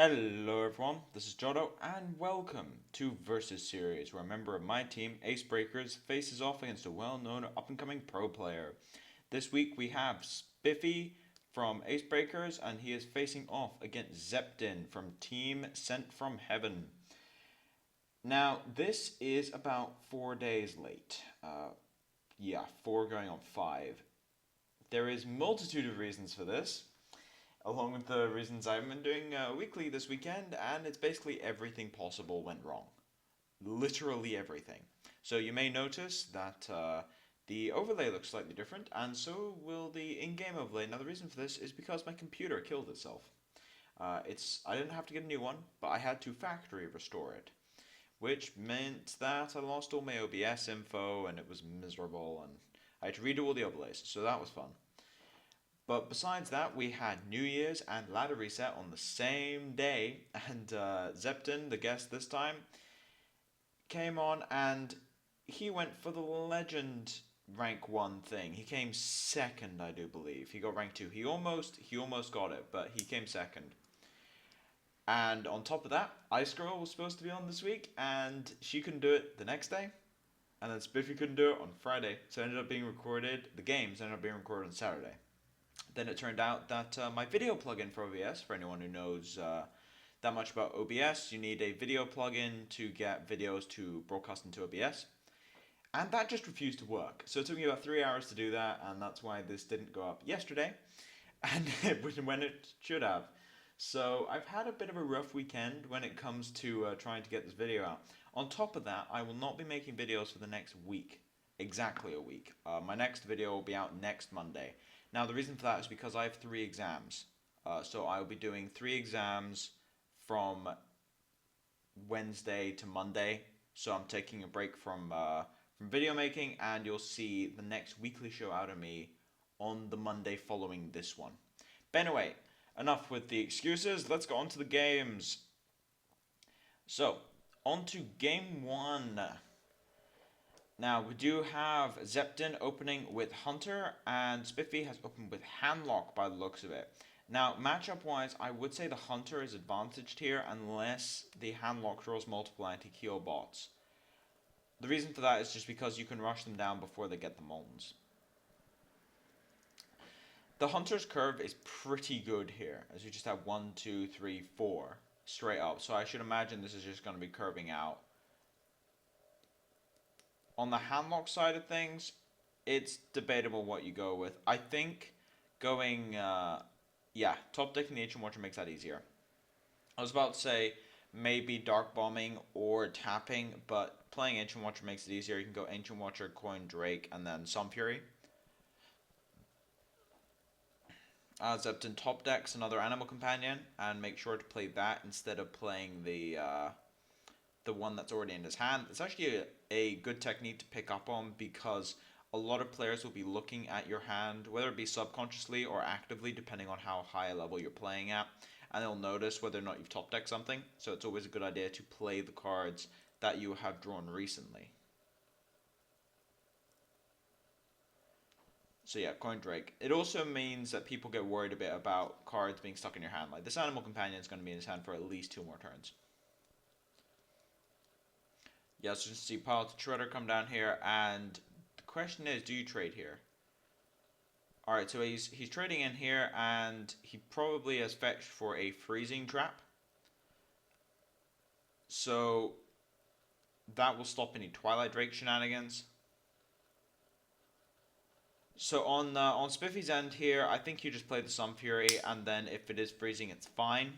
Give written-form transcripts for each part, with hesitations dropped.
Hello everyone, this is Jotto and welcome to Versus Series, where a member of my team, Acebreakers, faces off against a well-known up-and-coming pro player. This week we have Spiffy from Acebreakers and he is facing off against Zeptinn from Team Sent from Heaven. Now, this is about 4 days late. 4 going on 5. There is multitude of reasons for this, along with the reasons I've been doing weekly this weekend, and it's basically everything possible went wrong. Literally everything. So you may notice that the overlay looks slightly different, and so will the in-game overlay. Now the reason for this is because my computer killed itself. I didn't have to get a new one, but I had to factory restore it, which meant that I lost all my OBS info, and it was miserable, and I had to redo all the overlays, so that was fun. But besides that, we had New Year's and ladder reset on the same day, and Zeptinn, the guest this time, came on and he went for the legend rank 1 thing. He came second, I do believe. He got rank 2. He almost got it, but he came second. And on top of that, Ice Girl was supposed to be on this week, and she couldn't do it the next day. And then Spiffy couldn't do it on Friday, so it ended up being recorded. The games ended up being recorded on Saturday. Then it turned out that my video plugin for OBS, for anyone who knows that much about OBS, you need a video plugin to get videos to broadcast into OBS. And that just refused to work. So it took me about 3 hours to do that, and that's why this didn't go up yesterday, and when it should have. So I've had a bit of a rough weekend when it comes to trying to get this video out. On top of that, I will not be making videos for the next week. Exactly a week. My next video will be out next Monday. Now, the reason for that is because I have 3 exams. So I will be doing 3 exams from Wednesday to Monday. So I'm taking a break from video making, and you'll see the next weekly show out of me on the Monday following this one. But anyway, enough with the excuses. Let's go on to the games. So, on to game 1. Now, we do have Zeptinn opening with Hunter, and Spiffy has opened with Handlock by the looks of it. Now, matchup-wise, I would say the Hunter is advantaged here unless the Handlock draws multiple anti-Keel bots. The reason for that is just because you can rush them down before they get the Moltons. The Hunter's curve is pretty good here, as you just have 1, 2, 3, 4 straight up. So I should imagine this is just going to be curving out. On the Handlock side of things, it's debatable what you go with. I think going, top decking the Ancient Watcher makes that easier. I was about to say maybe Dark Bombing or tapping, but playing Ancient Watcher makes it easier. You can go Ancient Watcher, Coin Drake, and then Sun Fury. Zeptinn top decks another Animal Companion, and make sure to play that instead of playing the one that's already in his hand. It's actually a good technique to pick up on, because a lot of players will be looking at your hand, whether it be subconsciously or actively, depending on how high a level you're playing at, and they'll notice whether or not you've top decked something. So it's always a good idea to play the cards that you have drawn recently. So yeah, Coin Drake. It also means that people get worried a bit about cards being stuck in your hand. Like this Animal Companion is going to be in his hand for at least 2 more turns. Yeah, so just see Pile to Shredder come down here, and the question is, do you trade here? Alright, so he's trading in here, and he probably has fetched for a freezing trap. So that will stop any Twilight Drake shenanigans. So on Spiffy's end here, I think you just play the Sun Fury, and then if it is freezing, it's fine.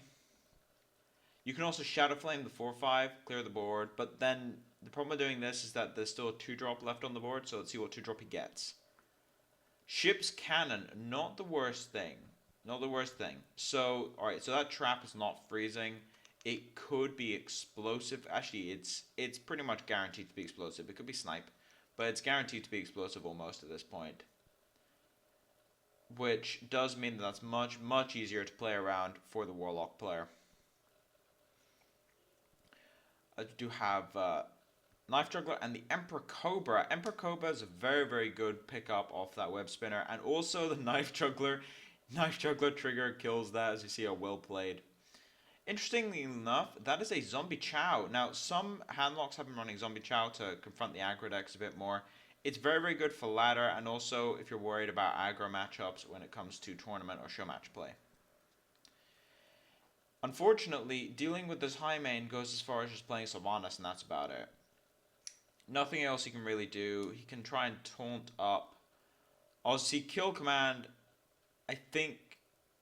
You can also Shadow Flame the 4/5, clear the board, but then the problem with doing this is that there's still a 2-drop left on the board, so let's see what 2-drop he gets. Ship's Cannon, not the worst thing. Not the worst thing. So, alright, so that trap is not freezing. It could be explosive. Actually, it's pretty much guaranteed to be explosive. It could be snipe, but it's guaranteed to be explosive almost at this point. Which does mean that that's much, much easier to play around for the Warlock player. I do have Knife Juggler and the Emperor Cobra. Emperor Cobra is a very, very good pickup off that web spinner. And also the Knife Juggler trigger kills that, as you see, are well played. Interestingly enough, that is a Zombie Chow. Now, some handlocks have been running Zombie Chow to confront the aggro decks a bit more. It's very, very good for ladder, and also if you're worried about aggro matchups when it comes to tournament or show match play. Unfortunately, dealing with this high main goes as far as just playing Sylvanas, and that's about it. Nothing else he can really do. He can try and taunt up. Obviously, kill command, I think...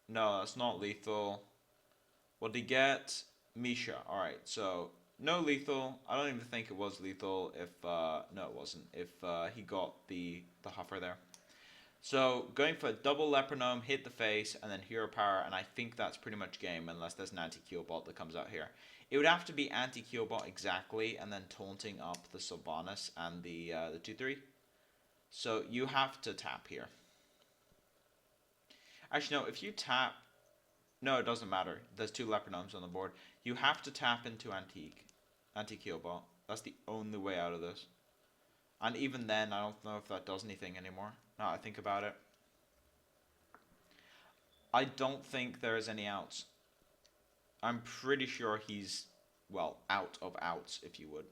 No, that's not lethal. What did he get? Misha. Alright, so no lethal. I don't even think it was lethal if... no, it wasn't. If he got the huffer there. So, going for a double Lepronome, hit the face, and then Hero Power, and I think that's pretty much game, unless there's an anti-Keelbot that comes out here. It would have to be anti-Keelbot exactly, and then taunting up the Sylvanas and the 2-3. So, you have to tap here. Actually, no, if you tap... No, it doesn't matter. There's 2 Lepronomes on the board. You have to tap into anti-Keelbot. That's the only way out of this. And even then, I don't know if that does anything anymore. Now I think about it. I don't think there is any outs. I'm pretty sure he's, well, out of outs, if you would.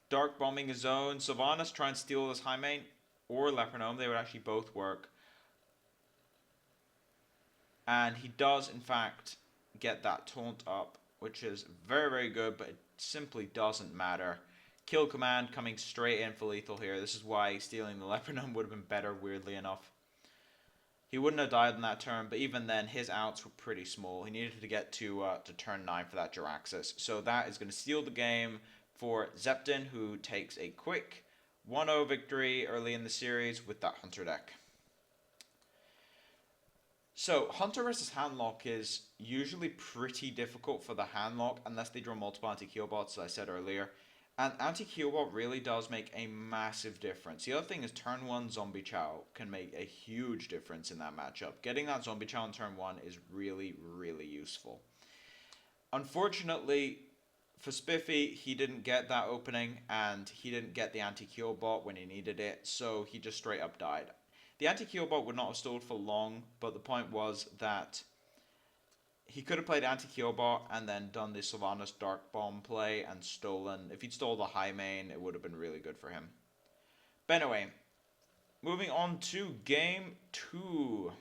Dark Bombing his own. Sylvanas try and steal this high main. Or Lepronome. They would actually both work. And he does, in fact, get that taunt up, which is very, very good, but it simply doesn't matter. Kill command coming straight in for lethal here. This is why stealing the Lepronome would have been better, weirdly enough. He wouldn't have died on that turn, but even then, his outs were pretty small. He needed to get to turn 9 for that Jiraxxus. So that is going to seal the game for Zeptinn, who takes a quick 1-0 victory early in the series with that Hunter deck. So, Hunter versus Handlock is usually pretty difficult for the Handlock unless they draw multiple anti-Keelbots, as I said earlier. And anti-Keelbot really does make a massive difference. The other thing is turn 1 Zombie Chow can make a huge difference in that matchup. Getting that Zombie Chow on turn 1 is really, really useful. Unfortunately, for Spiffy, he didn't get that opening, and he didn't get the anti-Keelbot when he needed it, so he just straight up died. The anti-Keelbot would not have stalled for long, but the point was that he could have played anti-Keelbot and then done the Sylvanas Dark Bomb play and stolen. If he'd stole the high main, it would have been really good for him. But anyway, moving on to game 2.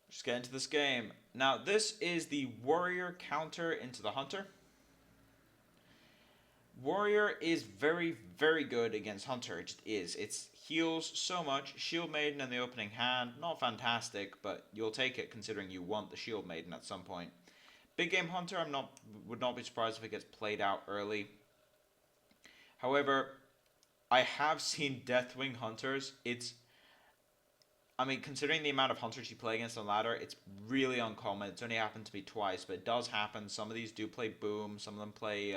Just get into this game. Now, this is the Warrior counter into the Hunter. Warrior is very, very good against Hunter. It just is. It heals so much. Shield Maiden in the opening hand, not fantastic, but you'll take it considering you want the Shield Maiden at some point. Big game Hunter, would not be surprised if it gets played out early. However, I have seen Deathwing Hunters. Considering the amount of Hunters you play against on ladder, it's really uncommon. It's only happened to me twice, but it does happen. Some of these do play Boom. Some of them play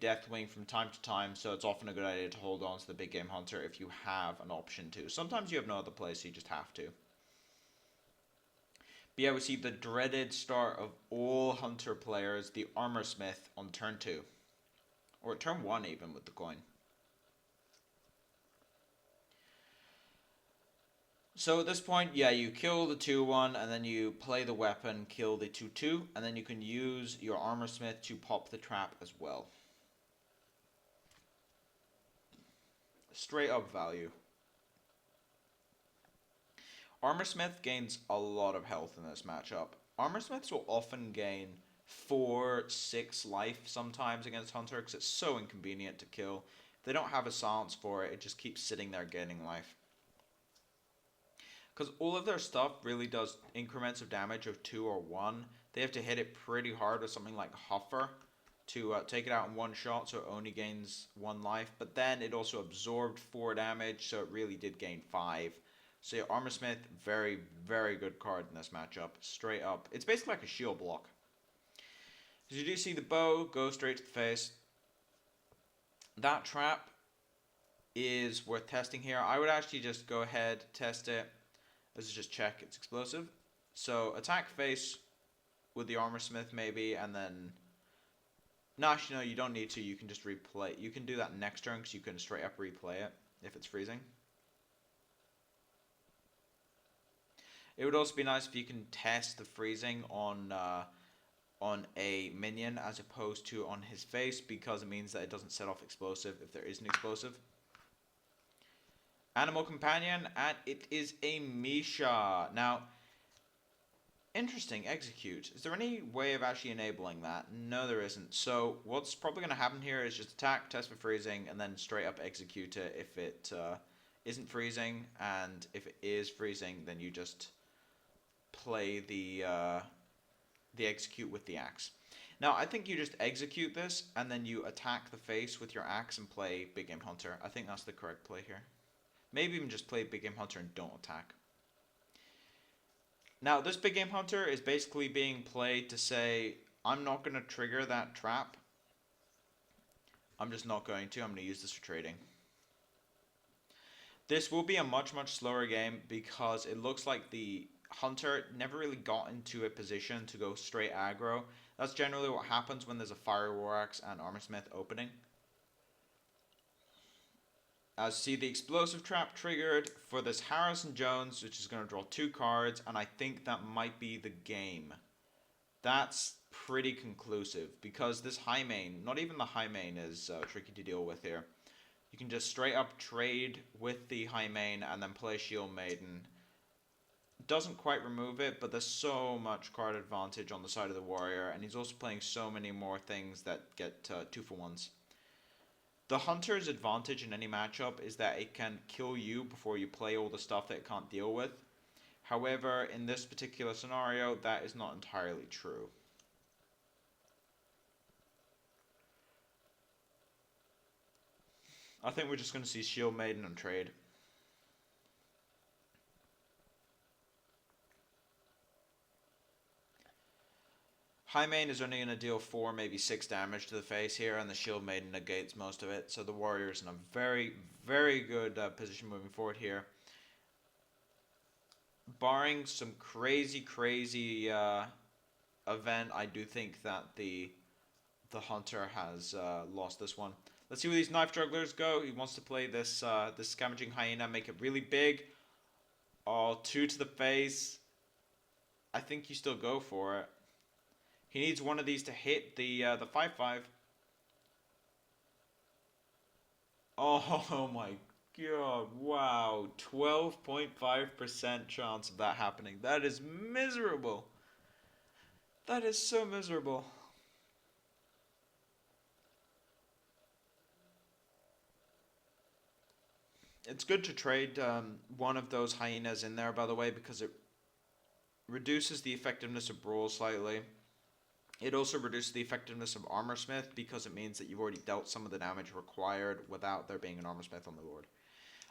Deathwing from time to time, so it's often a good idea to hold on to the big game Hunter if you have an option to. Sometimes you have no other play, so you just have to. But yeah, we see the dreaded start of all Hunter players, the Armor Smith on turn 2. Or turn 1 even with the coin. So at this point, yeah, you kill the 2-1, and then you play the weapon, kill the 2-2, and then you can use your Armor Smith to pop the trap as well. Straight up value. Armor Smith gains a lot of health in this matchup. Armor Smiths will often gain 4-6 life sometimes against Hunter because it's so inconvenient to kill. If they don't have a silence for it, it just keeps sitting there gaining life. Because all of their stuff really does increments of damage of 2 or 1. They have to hit it pretty hard with something like Huffer to take it out in one shot, so it only gains 1 life. But then it also absorbed 4 damage, so it really did gain 5. So your Armor Smith, very, very good card in this matchup. Straight up. It's basically like a shield block. As you do see the bow go straight to the face. That trap is worth testing here. I would actually just go ahead, test it. Let's just check it's explosive. So attack face with the Armor Smith maybe, and then... No, actually no, you don't need to. You can just replay. You can do that next turn because you can straight up replay it if it's freezing. It would also be nice if you can test the freezing on a minion as opposed to on his face, because it means that it doesn't set off explosive if there is an explosive. Animal companion, and it is a Misha. Now, interesting, execute. Is there any way of actually enabling that? No, there isn't. So what's probably going to happen here is just attack, test for freezing, and then straight up execute it if it isn't freezing. And if it is freezing, then you just play the execute with the axe. Now, I think you just execute this, and then you attack the face with your axe and play Big Game Hunter. I think that's the correct play here. Maybe even just play Big Game Hunter and don't attack. Now, this Big Game Hunter is basically being played to say, I'm not going to trigger that trap. I'm just not going to. I'm going to use this for trading. This will be a much, much slower game because it looks like the Hunter never really got into a position to go straight aggro. That's generally what happens when there's a Fire War Axe and Armorsmith opening. As you see, the explosive trap triggered for this Harrison Jones, which is going to draw 2 cards, and I think that might be the game. That's pretty conclusive, because this high main, not even the high main is tricky to deal with here. You can just straight up trade with the high main and then play Shield Maiden. Doesn't quite remove it, but there's so much card advantage on the side of the warrior, and he's also playing so many more things that get 2-for-1s. The Hunter's advantage in any matchup is that it can kill you before you play all the stuff that it can't deal with. However, in this particular scenario, that is not entirely true. I think we're just going to see Shield Maiden and trade. High Main is only going to deal 4, maybe 6 damage to the face here, and the Shield Maiden negates most of it. So the warrior is in a very, very good position moving forward here. Barring some crazy event, I do think that the Hunter has lost this one. Let's see where these Knife Jugglers go. He wants to play this this Scavenging Hyena, make it really big. Oh, 2 to the face. I think you still go for it. He needs one of these to hit the 5/5. Oh my god, wow. 12.5% chance of that happening. That is miserable. That is so miserable. It's good to trade one of those hyenas in there, by the way, because it reduces the effectiveness of Brawl slightly. It also reduces the effectiveness of Armorsmith because it means that you've already dealt some of the damage required without there being an Armorsmith on the board.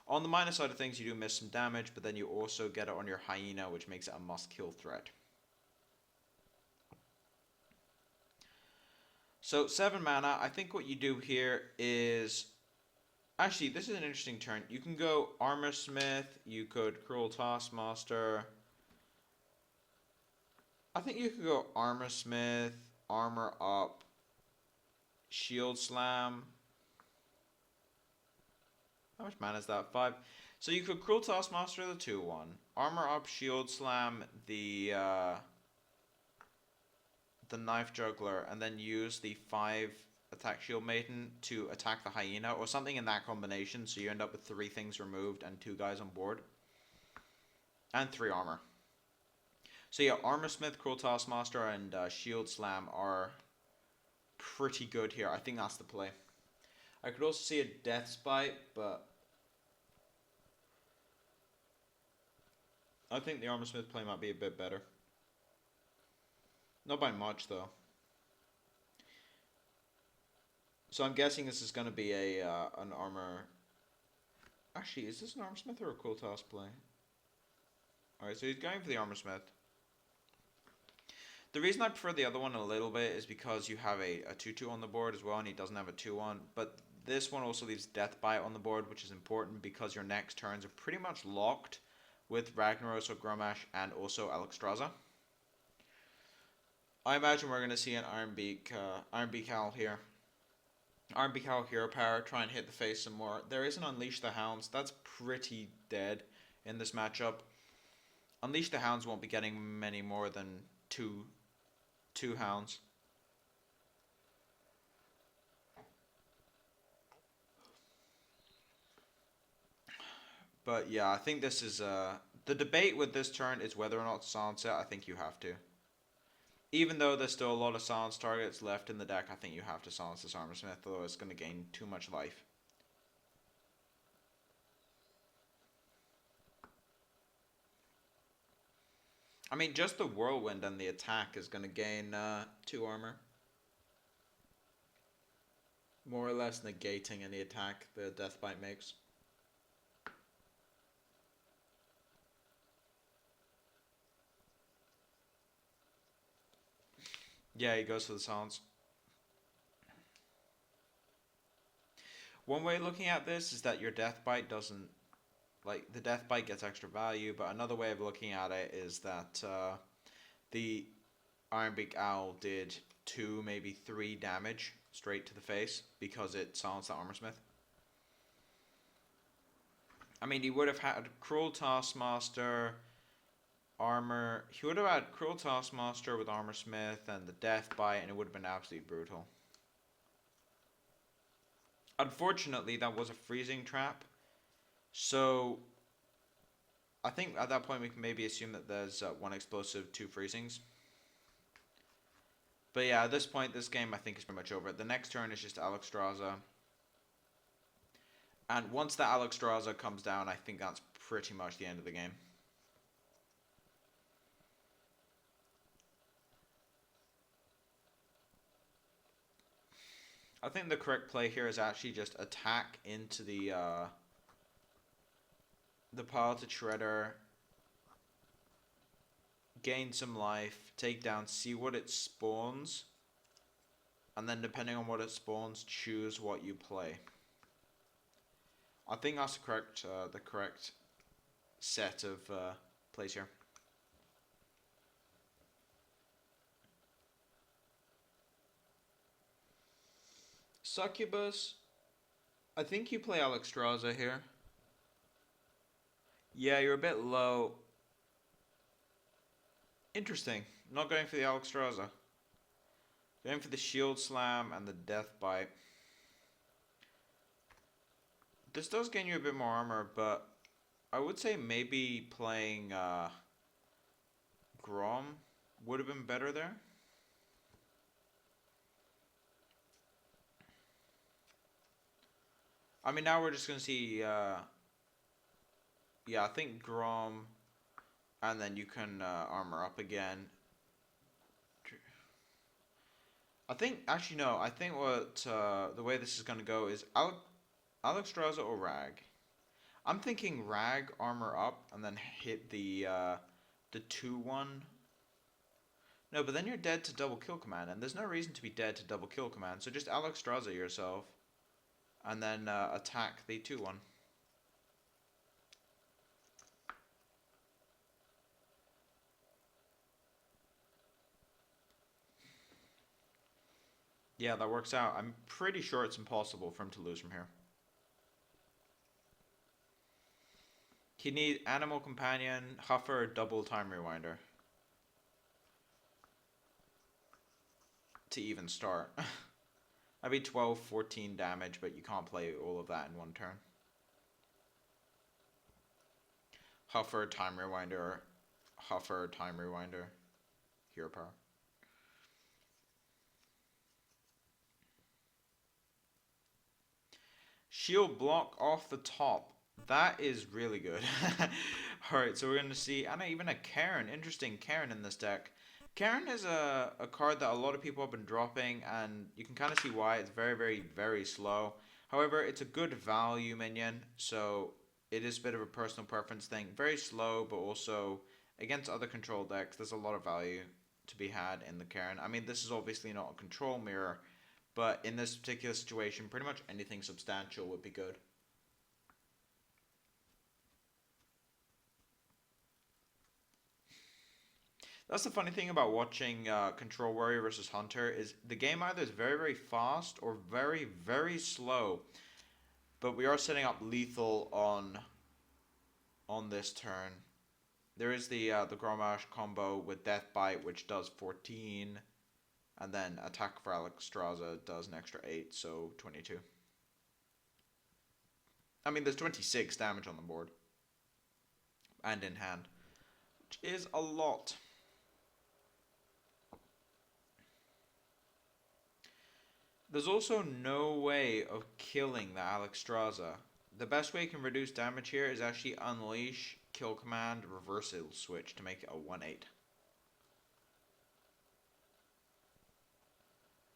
On the minus side of things, you do miss some damage, but then you also get it on your Hyena, which makes it a must-kill threat. So 7 mana, I think what you do here is... Actually, this is an interesting turn. You can go Armorsmith, you could Cruel Taskmaster... I think you could go Armorsmith, Armor Up, Shield Slam. How much mana is that? 5. So you could Cruel Taskmaster the 2/1, Armor Up, Shield Slam the Knife Juggler, and then use the 5 attack Shield Maiden to attack the Hyena, or something in that combination, so you end up with 3 things removed and 2 guys on board. And 3 armor. So yeah, Armorsmith, Cruel Taskmaster, and Shield Slam are pretty good here. I think that's the play. I could also see a Death Spite, but I think the Armorsmith play might be a bit better. Not by much, though. So I'm guessing this is going to be an armor... Actually, is this an Armorsmith or a Cruel Task play? Alright, so he's going for the Armorsmith. The reason I prefer the other one a little bit is because you have a 2/2 on the board as well, and he doesn't have a 2/1. But this one also leaves Death Bite on the board, which is important because your next turns are pretty much locked with Ragnaros or Grommash and also Alexstrasza. I imagine we're going to see an Iron Beak Owl here. Iron Beak Owl Hero Power, try and hit the face some more. There is an Unleash the Hounds. That's pretty dead in this matchup. Unleash the Hounds won't be getting many more than two hounds. But yeah, I think this is the debate with this turn is whether or not to silence it. I think you have to. Even though there's still a lot of silence targets left in the deck, I think you have to silence this Armor Smith, although it's going to gain too much life. I mean, just the Whirlwind and the attack is going to gain 2 armor. More or less negating any attack the Deathbite makes. Yeah, he goes for the silence. One way of looking at this is that your Deathbite doesn't... Like, the Deathbite gets extra value, but another way of looking at it is that the Ironbeak Owl did 2, maybe 3 damage straight to the face because it silenced the Armorsmith. I mean, he would have had Cruel Taskmaster, Armor... He would have had Cruel Taskmaster with Armorsmith and the Deathbite, and it would have been absolutely brutal. Unfortunately, that was a freezing trap. So, I think at that point we can maybe assume that there's 1 explosive, 2 freezings. But yeah, at this point, this game I think is pretty much over. The next turn is just Alexstrasza. And once the Alexstrasza comes down, I think that's pretty much the end of the game. I think the correct play here is actually just attack into the pile to Shredder, gain some life, take down, see what it spawns, and then depending on what it spawns, choose what you play. I think that's the correct set of plays here. Succubus, I think you play Alexstrasza here. Yeah, you're a bit low. Interesting. Not going for the Alexstrasza. Going for the Shield Slam and the Deathbite. This does gain you a bit more armor, but I would say maybe playing Grom would have been better there. I mean, now we're just going to see... yeah, I think Grom, and then you can armor up again. I think, actually no, I think what the way this is going to go is Alexstrasza or Rag. I'm thinking Rag, armor up, and then hit the 2-1. No, but then you're dead to double kill command, and there's no reason to be dead to double kill command, so just Alexstrasza yourself, and then attack the 2-1. Yeah, that works out. I'm pretty sure it's impossible for him to lose from here. He needs Animal Companion, Huffer, double Time Rewinder to even start. That'd be 12, 14 damage, but you can't play all of that in one turn. Huffer, Time Rewinder, Huffer, Time Rewinder, Hero Power. Shield block off the top. That is really good. Alright, so we're going to see, and even a Karen. Interesting Karen in this deck. Karen is a card that a lot of people have been dropping, and you can kind of see why. It's very, very, very slow. However, it's a good value minion, so it is a bit of a personal preference thing. Very slow, but also against other control decks, there's a lot of value to be had in the Karen. I mean, this is obviously not a control mirror, but in this particular situation, pretty much anything substantial would be good. That's the funny thing about watching Control Warrior versus Hunter is the game either is very, very fast or very, very slow. But we are setting up lethal on this turn. There is the Grommash combo with Death Bite, which does 14, and then Attack for Alexstrasza does an extra 8, so 22. I mean, there's 26 damage on the board, and in hand, which is a lot. There's also no way of killing the Alexstrasza. The best way you can reduce damage here is actually Unleash, Kill Command, Reversal Switch to make it a 1-8.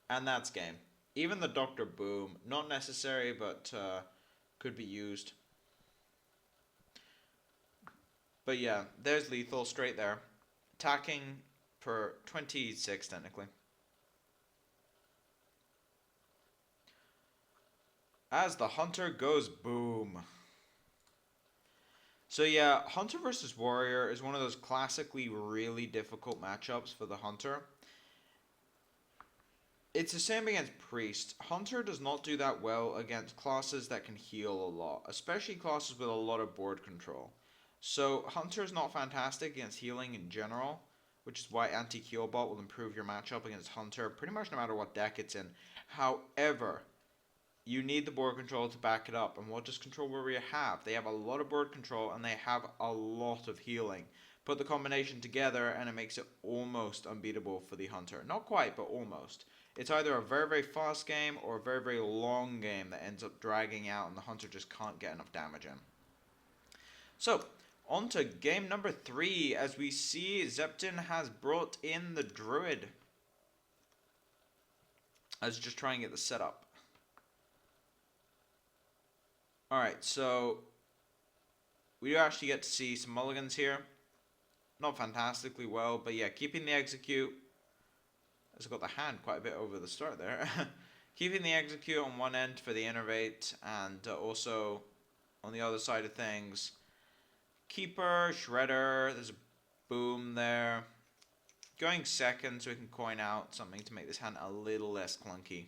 And that's game. Even the Dr. Boom, not necessary, but could be used. But yeah, there's lethal straight there. Attacking for 26 technically. As the Hunter goes boom. So yeah, Hunter versus Warrior is one of those classically really difficult matchups for the Hunter. It's the same against Priest. Hunter does not do that well against classes that can heal a lot, especially classes with a lot of board control. So Hunter is not fantastic against healing in general, which is why Anti-Heal Bot will improve your matchup against Hunter pretty much no matter what deck it's in. However, you need the board control to back it up. And what does Control Warrior have? They have a lot of board control and they have a lot of healing. Put the combination together and it makes it almost unbeatable for the Hunter. Not quite, but almost. It's either a very, very fast game or a very, very long game that ends up dragging out and the Hunter just can't get enough damage in. So, on to game number 3, as we see Zeptinn has brought in the Druid. I was just trying to get the setup. Alright, so we do actually get to see some mulligans here. Not fantastically well, but yeah, keeping the execute. As I got the hand quite a bit over the start there. Keeping the execute on one end for the innervate, and also on the other side of things, Keeper, Shredder, there's a boom there. Going second so we can coin out something to make this hand a little less clunky.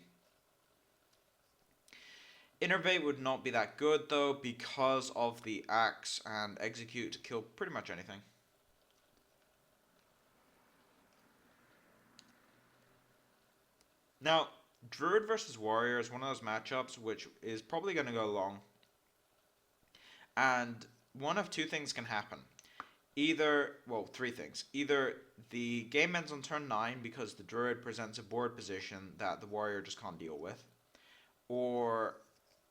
Innervate would not be that good though because of the axe and execute to kill pretty much anything. Now, Druid versus Warrior is one of those matchups which is probably going to go long. And one of two things can happen. Three things. Either the game ends on turn 9 because the Druid presents a board position that the Warrior just can't deal with. Or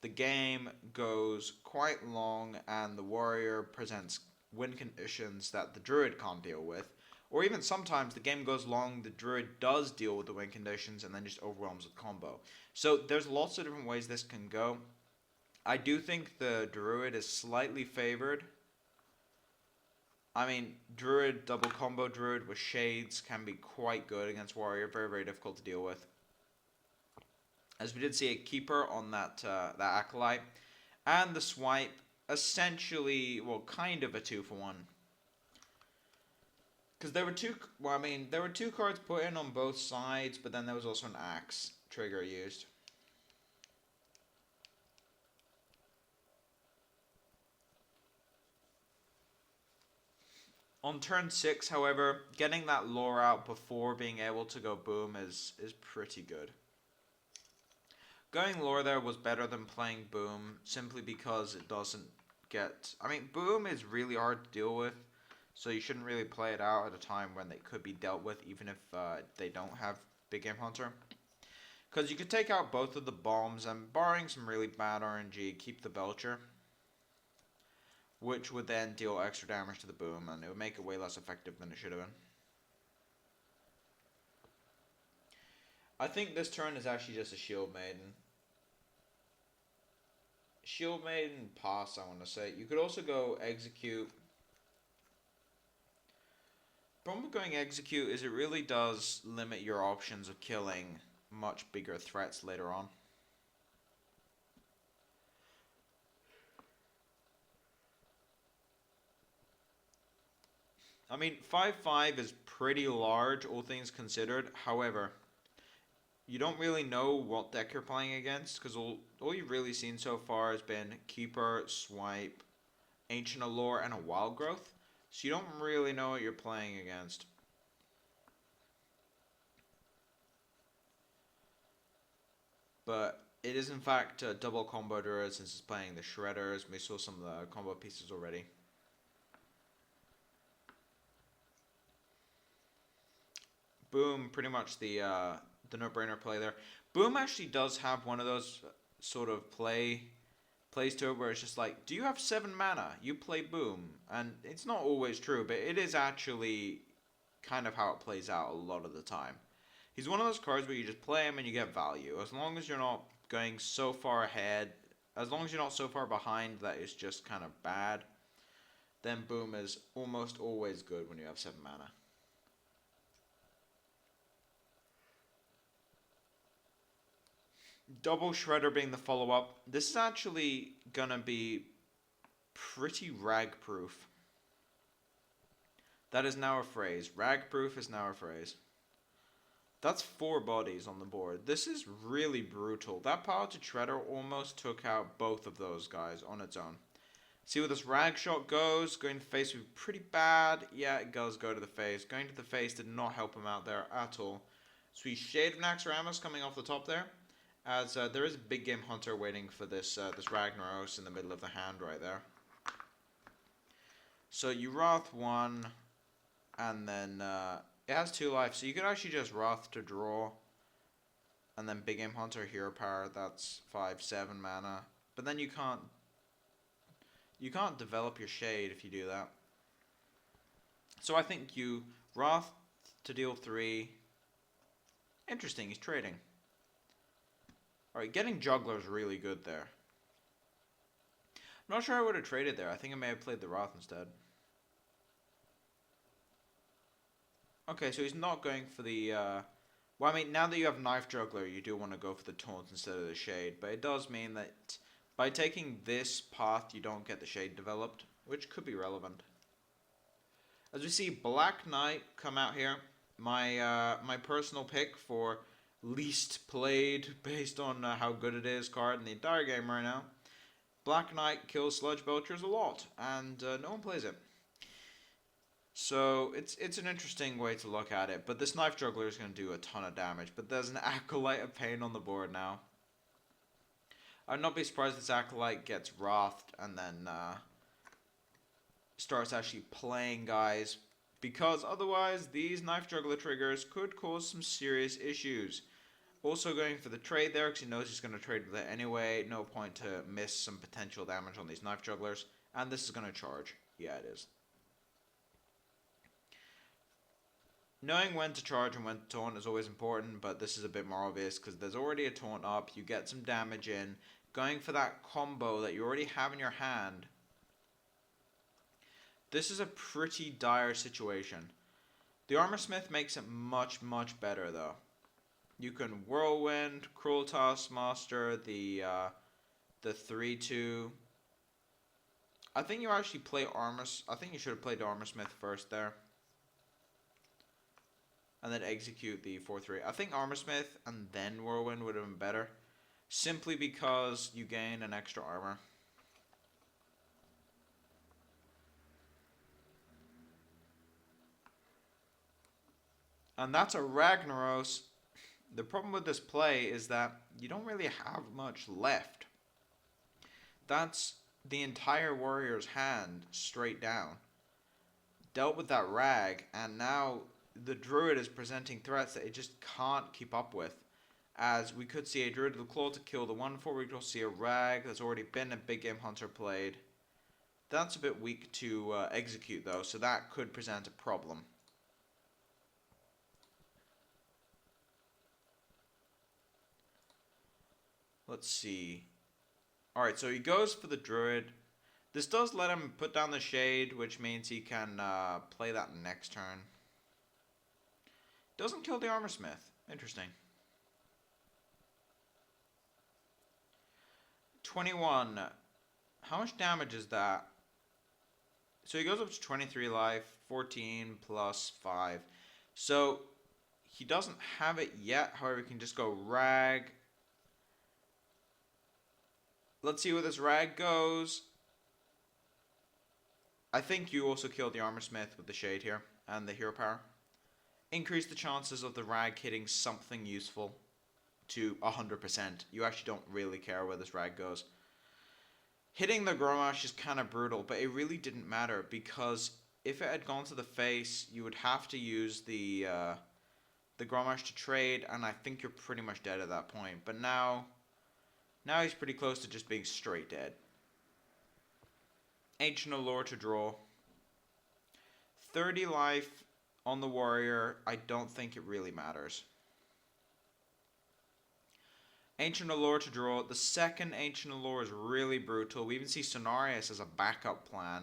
the game goes quite long and the Warrior presents win conditions that the Druid can't deal with. Or even sometimes the game goes long, the Druid does deal with the win conditions and then just overwhelms the combo. So there's lots of different ways this can go. I do think the Druid is slightly favored. I mean, Druid, double combo Druid with Shades can be quite good against Warrior. Very, very difficult to deal with. As we did see a Keeper on that Acolyte. And the Swipe, essentially, well, kind of a 2-for-1. Because there were two cards put in on both sides, but then there was also an Axe trigger used. On turn 6, however, getting that lore out before being able to go boom is pretty good. Going lore there was better than playing boom, simply because it doesn't get... I mean, boom is really hard to deal with, so you shouldn't really play it out at a time when they could be dealt with, even if they don't have Big Game Hunter. Because you could take out both of the bombs, and barring some really bad RNG, keep the Belcher, which would then deal extra damage to the boom, and it would make it way less effective than it should have been. I think this turn is actually just a Shield Maiden. Shield Maiden pass, I want to say. You could also go execute. Problem with going execute is it really does limit your options of killing much bigger threats later on. I mean, 5/5 is pretty large, all things considered. However, you don't really know what deck you're playing against, because all you've really seen so far has been Keeper, Swipe, Ancient Allure, and a Wild Growth. So you don't really know what you're playing against. But it is in fact a double combo druid since it's playing the shredders. We saw some of the combo pieces already. Boom, pretty much the no-brainer play there. Boom actually does have one of those sort of plays to it where it's just like, do you have 7 mana? You play Boom. And it's not always true, but it is actually kind of how it plays out a lot of the time. He's one of those cards where you just play him and you get value. As long as you're not going so far ahead, as long as you're not so far behind that it's just kind of bad, then Boom is almost always good when you have 7 mana. Double Shredder being the follow-up. This is actually gonna be pretty rag-proof. That is now a phrase. Rag-proof is now a phrase. That's 4 bodies on the board. This is really brutal. That power to Shredder almost took out both of those guys on its own. See where this rag shot goes. Going to the face would be pretty bad. Yeah, it does go to the face. Going to the face did not help him out there at all. Sweet Shade of Naxxramas coming off the top there. As there is a big game hunter waiting for this Ragnaros in the middle of the hand right there. So you Wrath 1, and then it has 2 life, so you could actually just Wrath to draw, and then big game hunter hero power. That's 5/7 mana, but then you can't develop your shade if you do that. So I think you Wrath to deal 3. Interesting, he's trading. Alright, getting Juggler is really good there. I'm not sure I would have traded there. I think I may have played the Wrath instead. Okay, so he's not going for the... well, I mean, now that you have Knife Juggler, you do want to go for the Taunt instead of the Shade. But it does mean that by taking this path, you don't get the Shade developed, which could be relevant. As we see Black Knight come out here. My personal pick for least played based on how good it is card in the entire game right now. Black Knight kills Sludge Belchers a lot, and no one plays it. So it's an interesting way to look at it, but this Knife Juggler is going to do a ton of damage, but there's an Acolyte of Pain on the board now. I'd not be surprised if this Acolyte gets Wrathed and then starts actually playing guys, because otherwise these Knife Juggler triggers could cause some serious issues. Also going for the trade there because he knows he's going to trade with it anyway. No point to miss some potential damage on these Knife Jugglers. And this is going to charge. Yeah, it is. Knowing when to charge and when to taunt is always important, but this is a bit more obvious because there's already a taunt up. You get some damage in. Going for that combo that you already have in your hand. This is a pretty dire situation. The Armorsmith makes it much, much better though. You can Whirlwind, Cruel Taskmaster, the 3/2. I think you actually play I think you should have played the Armorsmith first there. And then execute the 4/3. I think Armorsmith and then Whirlwind would have been better. Simply because you gain an extra armor. And that's a Ragnaros. The problem with this play is that you don't really have much left. That's the entire warrior's hand straight down. Dealt with that rag, and now the druid is presenting threats that it just can't keep up with. As we could see a Druid of the Claw to kill the 1/4, we could see a rag. There's already been a big game hunter played. That's a bit weak to execute though, so that could present a problem. Let's see. Alright, so he goes for the Druid. This does let him put down the Shade, which means he can play that next turn. Doesn't kill the Armorsmith. Interesting. 21. How much damage is that? So he goes up to 23 life, 14 plus 5. So he doesn't have it yet. However, he can just go rag. Let's see where this rag goes. I think you also kill the Armor Smith with the Shade here and the Hero Power. Increase the chances of the Rag hitting something useful to 100%. You actually don't really care where this Rag goes. Hitting the Grommash is kind of brutal, but it really didn't matter because if it had gone to the face, you would have to use the Grommash to trade, and I think you're pretty much dead at that point. But now he's pretty close to just being straight dead. Ancient Allure to draw. 30 life on the warrior. I don't think it really matters. Ancient Allure to draw. The second Ancient Allure is really brutal. We even see Sonarius as a backup plan.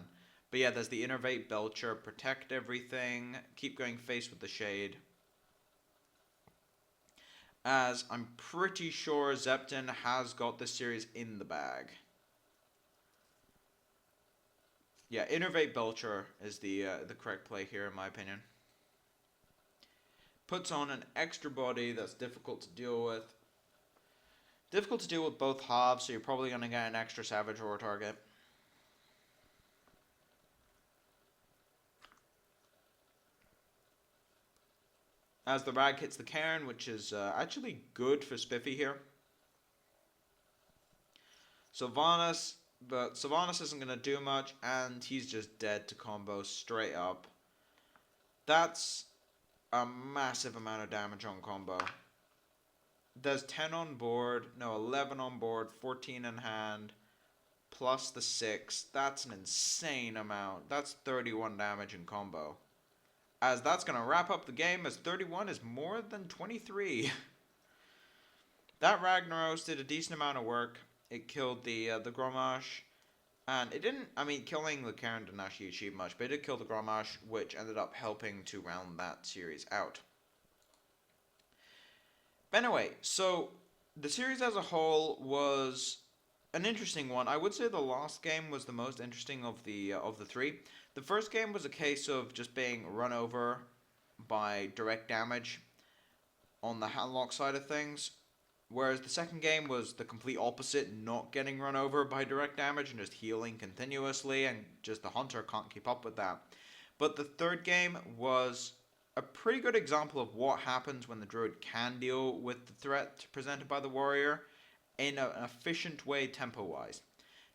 But yeah, there's the Innervate Belcher. Protect everything. Keep going face with the Shade. As I'm pretty sure Zeptinn has got this series in the bag. Yeah, Innervate Belcher is the correct play here, in my opinion. Puts on an extra body that's difficult to deal with. Difficult to deal with both halves, so you're probably going to get an extra Savage Roar target. As the Rag hits the Cairn, which is actually good for Spiffy here. Sylvanas, but Sylvanas isn't going to do much, and he's just dead to combo straight up. That's a massive amount of damage on combo. There's 10 on board, no, 11 on board, 14 in hand, plus the 6. That's an insane amount. That's 31 damage in combo. As that's going to wrap up the game, as 31 is more than 23. That Ragnaros did a decent amount of work. It killed the Grommash, and it didn't, I mean, killing the Cairn didn't actually achieve much, but it did kill the Grommash, which ended up helping to round that series out. But anyway, so the series as a whole was an interesting one. I would say the last game was the most interesting of the three. The first game was a case of just being run over by direct damage on the handlock side of things, whereas the second game was the complete opposite, not getting run over by direct damage and just healing continuously, and just the Hunter can't keep up with that. But the third game was a pretty good example of what happens when the Druid can deal with the threat presented by the Warrior in an efficient way tempo-wise.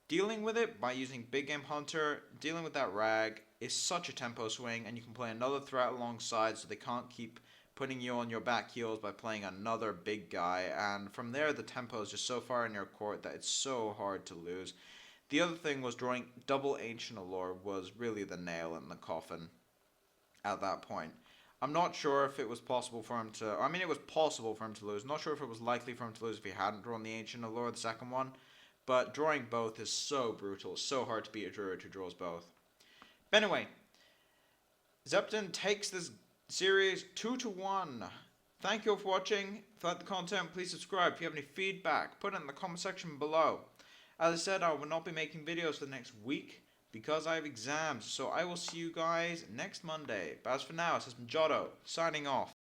Dealing with it by using Big Game Hunter, dealing with that Rag, is such a tempo swing, and you can play another threat alongside so they can't keep putting you on your back heels by playing another big guy, and from there the tempo is just so far in your court that it's so hard to lose. The other thing was drawing double Ancient Allure was really the nail in the coffin at that point. I'm not sure if it was possible for him to... I mean, it was possible for him to lose. Not sure if it was likely for him to lose if he hadn't drawn the Ancient Allure, the second one. But drawing both is so brutal. It's so hard to beat a Druid who draws both. But anyway, Zeptinn takes this series 2-1. Thank you all for watching. If you like the content, please subscribe. If you have any feedback, put it in the comment section below. As I said, I will not be making videos for the next week because I have exams, so I will see you guys next Monday. But as for now, this has been Jotto, signing off.